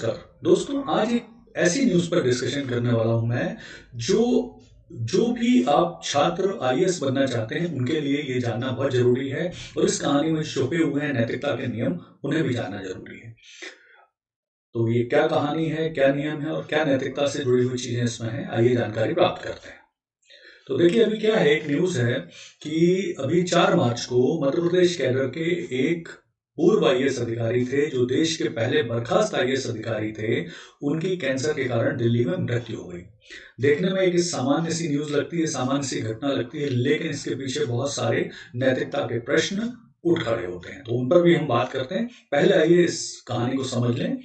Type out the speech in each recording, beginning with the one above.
नमस्कार दोस्तों, आज एक ऐसी न्यूज़ पर डिस्कशन करने वाला हूं मैं जो जो भी आप छात्र आईएएस बनना चाहते हैं उनके लिए ये जानना बहुत जरूरी है और इस कहानी में छुपे हुए हैं नैतिकता के नियम, उन्हें भी जानना जरूरी है। तो ये क्या कहानी है, क्या नियम है और क्या नैतिकता से जुड़ी हुई चीजें इसमें हैं, आइए जानकारी प्राप्त करते हैं। तो देखिए, अभी क्या है, एक न्यूज है कि अभी 4 मार्च को मध्य प्रदेश कैडर के एक पूर्व आईएएस अधिकारी थे, जो देश के पहले बर्खास्त आईएएस अधिकारी थे, उनकी कैंसर के कारण दिल्ली में मृत्यु हो गई। देखने में एक सामान्य सी न्यूज लगती है, सामान्य सी घटना लगती है, लेकिन इसके पीछे बहुत सारे नैतिकता के प्रश्न उठ खड़े होते हैं, तो उन पर भी हम बात करते हैं। पहले आइए इस कहानी को समझ लें।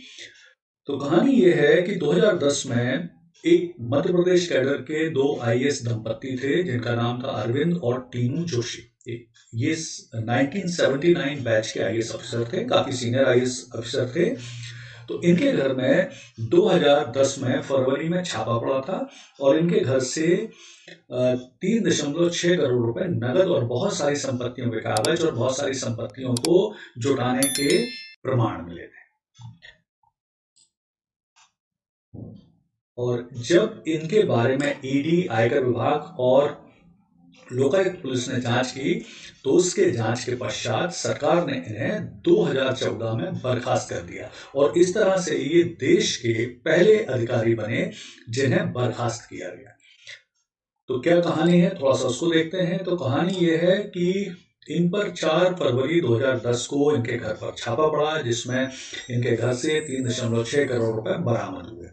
तो कहानी ये है कि 2010 में एक मध्य प्रदेश कैडर के 2 आईएएस दंपत्ति थे, जिनका नाम था अरविंद और टीनू जोशी। ये 1979 बैच के आईएएस अफसर थे, काफी सीनियर आईएएस अफसर थे। तो इनके घर में 2010 में फरवरी में छापा पड़ा था और इनके घर से 3.6 करोड़ रुपए नगद और बहुत सारी संपत्तियों के कागज और बहुत सारी संपत्तियों को जुटाने के प्रमाण मिले थे। और जब इनके बारे में ईडी, आयकर विभाग और लोकायुक्त पुलिस ने जांच की, तो उसके जांच के पश्चात सरकार ने इन्हें 2014 में बर्खास्त कर दिया और इस तरह से ये देश के पहले अधिकारी बने जिन्हें बर्खास्त किया गया। तो क्या कहानी है, थोड़ा सा उसको देखते हैं। तो कहानी ये है कि इन पर 4 फरवरी 2010 को इनके घर पर छापा पड़ा, जिसमें इनके घर से 3.6 करोड़ रुपए बरामद हुए।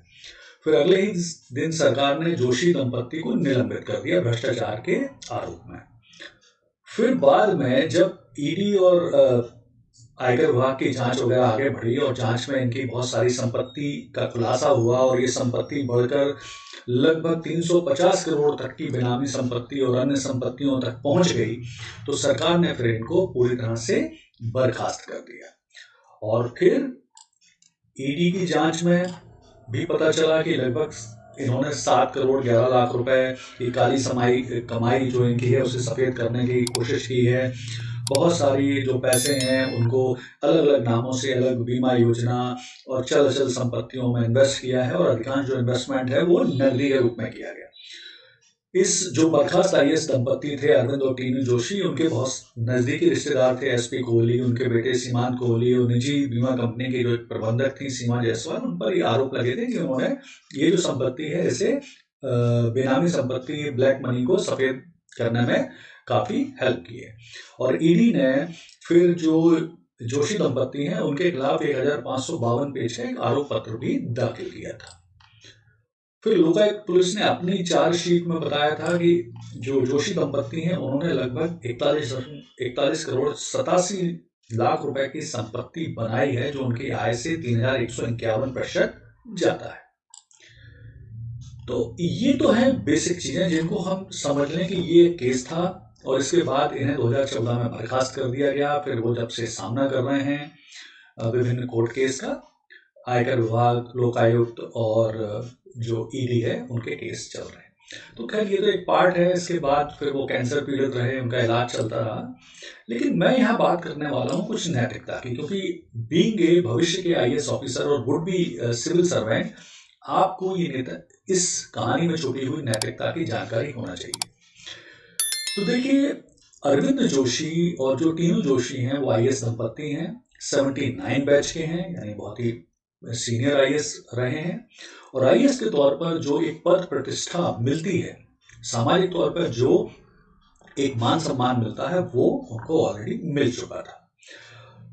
फिर अगले ही दिन सरकार ने जोशी दंपत्ति को निलंबित कर दिया भ्रष्टाचार के आरोप में। फिर बाद में जब ईडी और आयकर विभाग की जांच वगैरह आगे बढ़ी और जांच में इनकी बहुत सारी संपत्ति का खुलासा हुआ और ये संपत्ति बढ़कर लगभग 350 करोड़ तक की बेनामी संपत्ति और अन्य संपत्तियों तक पहुंच गई, तो सरकार ने फिर इनको पूरी तरह से बर्खास्त कर दिया। और फिर ईडी की जांच में भी पता चला कि लगभग इन्होंने 7 करोड़ 11 लाख रुपए की काली कमाई जो इनकी है उसे सफेद करने की कोशिश की है। बहुत सारी जो पैसे हैं उनको अलग अलग नामों से अलग बीमा योजना और चल अचल संपत्तियों में इन्वेस्ट किया है और अधिकांश जो इन्वेस्टमेंट है वो नकदी के रूप में किया गया। इस जो बर्खास्त आईएएस दंपत्ति थे अरविंद और टीनू जोशी, उनके बहुत नजदीकी रिश्तेदार थे एसपी कोहली, उनके बेटे सीमांत कोहली और निजी बीमा कंपनी की जो प्रबंधक थी सीमा जायसवाल, उन पर ये आरोप लगे थे कि उन्होंने ये जो संपत्ति है इसे बेनामी संपत्ति, ब्लैक मनी को सफेद करने में काफी हेल्प की है। और ईडी ने फिर जो जोशी दंपत्ति हैं उनके खिलाफ 1552 पेज का एक आरोप पत्र भी दाखिल किया था। फिर लोकायुक्त पुलिस ने अपनी चार्जशीट में बताया था कि जो जोशी दंपत्ति हैं उन्होंने लगभग 41 करोड़ 87 लाख रुपए की संपत्ति बनाई है, जो उनकी आय से 3151% ज्यादा है। तो ये तो है बेसिक चीजें जिनको हम समझ लें कि ये केस था और इसके बाद इन्हें 2014 में बर्खास्त कर दिया गया। फिर वो जब से सामना कर रहे हैं विभिन्न कोर्ट केस का, आयकर विभाग, लोकायुक्त और जो ईडी है उनके केस चल रहे हैं। तो खैर ये तो एक पार्ट है। इसके बाद फिर वो कैंसर पीड़ित रहे, उनका इलाज चलता रहा। लेकिन मैं यहाँ बात करने वाला हूँ कुछ नैतिकता की, क्योंकि बीइंग ए भविष्य के आईएएस ऑफिसर और वुड बी सिविल सर्वेंट, आपको ये इस कहानी में छुपी हुई नैतिकता की जानकारी होना चाहिए। तो देखिए, अरविंद जोशी और जो टीनू जोशी हैं वो आईएएस दंपत्ति हैं, 79 बैच के हैं, यानी बहुत ही सीनियर आईएएस रहे हैं। और आईएएस के तौर पर जो एक पद प्रतिष्ठा मिलती है, सामाजिक तौर पर जो एक मान सम्मान मिलता है, वो उनको ऑलरेडी मिल चुका था।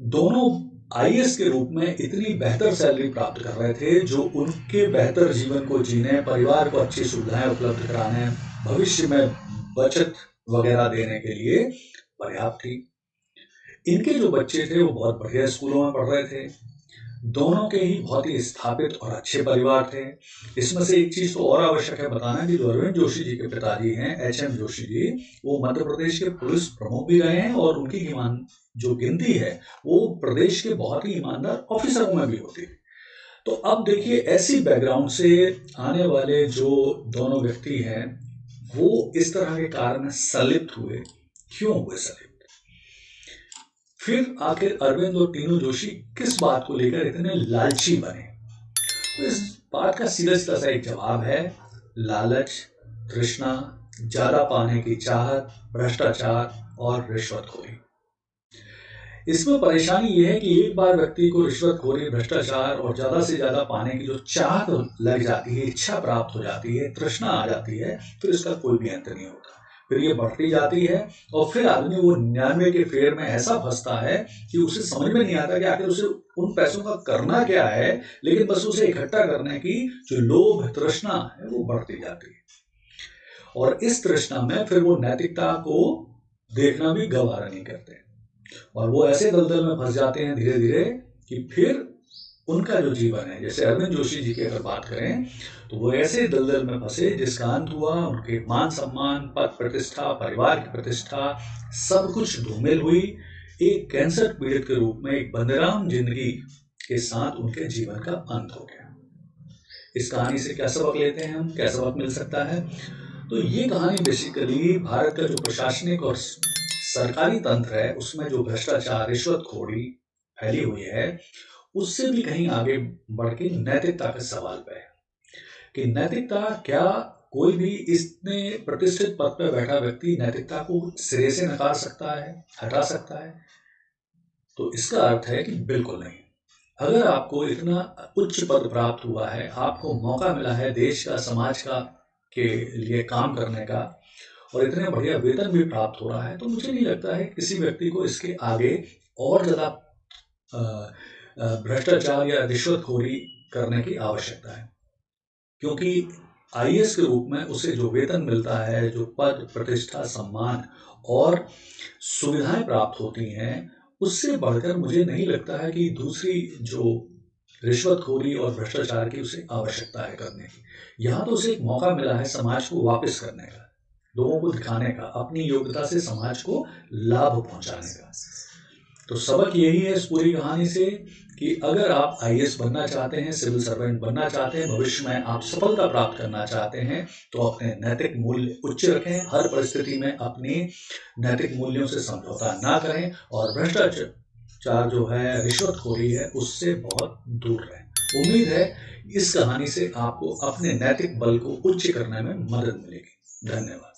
दोनों आईएएस के रूप में इतनी बेहतर सैलरी प्राप्त कर रहे थे जो उनके बेहतर जीवन को जीने, परिवार को अच्छी सुविधाएं उपलब्ध कराने, भविष्य में बचत वगैरह देने के लिए पर्याप्त थी। इनके जो बच्चे थे वो बहुत बढ़िया स्कूलों में पढ़ रहे थे। दोनों के ही बहुत ही स्थापित और अच्छे परिवार थे। इसमें से एक चीज तो और आवश्यक है बताना कि जो अरविंद जोशी जी के पिताजी हैं, एचएम जोशी जी, वो मध्य प्रदेश के पुलिस प्रमुख भी रहे हैं और उनकी जो गिनती है वो प्रदेश के बहुत ही ईमानदार ऑफिसरों में भी होती है। तो अब देखिए, ऐसी बैकग्राउंड से आने वाले जो दोनों व्यक्ति हैं वो इस तरह के कार्य में संलिप्त हुए, क्यों हुए संलिप्त? फिर आखिर अरविंद और टीनू जोशी किस बात को लेकर इतने लालची बने? तो इस बात का सीधा सा एक जवाब है लालच, तृष्णा, ज्यादा पाने की चाहत, भ्रष्टाचार और रिश्वतखोरी। इसमें परेशानी यह है कि एक बार व्यक्ति को रिश्वतखोरी, भ्रष्टाचार और ज्यादा से ज्यादा पाने की जो चाहत लग जाती है, इच्छा प्राप्त हो जाती है, तृष्णा आ जाती है, फिर इसका कोई भी अंत नहीं होता। फिर ये बढ़ती जाती है और फिर आदमी वो 99 के फेर में ऐसा फंसता है कि उसे समझ में नहीं आता कि आखिर उसे उन पैसों का करना क्या है, लेकिन बस उसे इकट्ठा करने की जो लोभ, तृष्णा है वो बढ़ती जाती है। और इस तृष्णा में फिर वो नैतिकता को देखना भी गवारा नहीं करते और वो ऐसे दलदल में फंस जाते हैं धीरे धीरे कि फिर उनका जो जीवन है, जैसे अरविंद जोशी जी की अगर बात करें तो वो ऐसे दलदल में फंसे जिसका अंत हुआ उनके मान सम्मान, पद प्रतिष्ठा, परिवार की प्रतिष्ठा, सब कुछ धूमिल हुई। एक कैंसर पीड़ित के रूप में एक बंदराम जिंदगी के साथ उनके जीवन का अंत हो गया। इस कहानी से क्या सबक लेते हैं हम, क्या सबक मिल सकता है? तो ये कहानी बेसिकली भारत का जो प्रशासनिक और सरकारी तंत्र है उसमें जो भ्रष्टाचार, रिश्वतखोरी फैली हुई है उससे भी कहीं आगे बढ़ के नैतिकता के सवाल पे है कि नैतिकता क्या कोई भी इतने प्रतिष्ठित पद पर बैठा व्यक्ति नैतिकता को सिरे से नकार सकता है, हटा सकता है? तो इसका अर्थ है कि बिल्कुल नहीं। अगर आपको इतना उच्च पद प्राप्त हुआ है, आपको मौका मिला है देश का, समाज का के लिए काम करने का और इतने बढ़िया वेतन भी प्राप्त हो रहा है, तो मुझे नहीं लगता है किसी व्यक्ति को इसके आगे और ज्यादा भ्रष्टाचार या रिश्वतखोरी करने की आवश्यकता है। क्योंकि आईएएस के रूप में उसे जो वेतन मिलता है, जो पद, प्रतिष्ठा, सम्मान और सुविधाएं प्राप्त होती हैं, उससे बढ़कर मुझे नहीं लगता है कि दूसरी जो रिश्वतखोरी और भ्रष्टाचार की उसे आवश्यकता है करने की। यहाँ तो उसे एक मौका मिला है समाज को वापस करने का, लोगों को दिखाने का, अपनी योग्यता से समाज को लाभ पहुंचाने का। तो सबक यही है इस पूरी कहानी से कि अगर आप आईएएस बनना चाहते हैं, सिविल सर्वेंट बनना चाहते हैं, भविष्य में आप सफलता प्राप्त करना चाहते हैं, तो अपने नैतिक मूल्य उच्च रखें, हर परिस्थिति में अपनी नैतिक मूल्यों से समझौता ना करें और भ्रष्टाचार जो है, रिश्वतखोरी है, उससे बहुत दूर रहें। उम्मीद है इस कहानी से आपको अपने नैतिक बल को उच्च करने में मदद मिलेगी। धन्यवाद।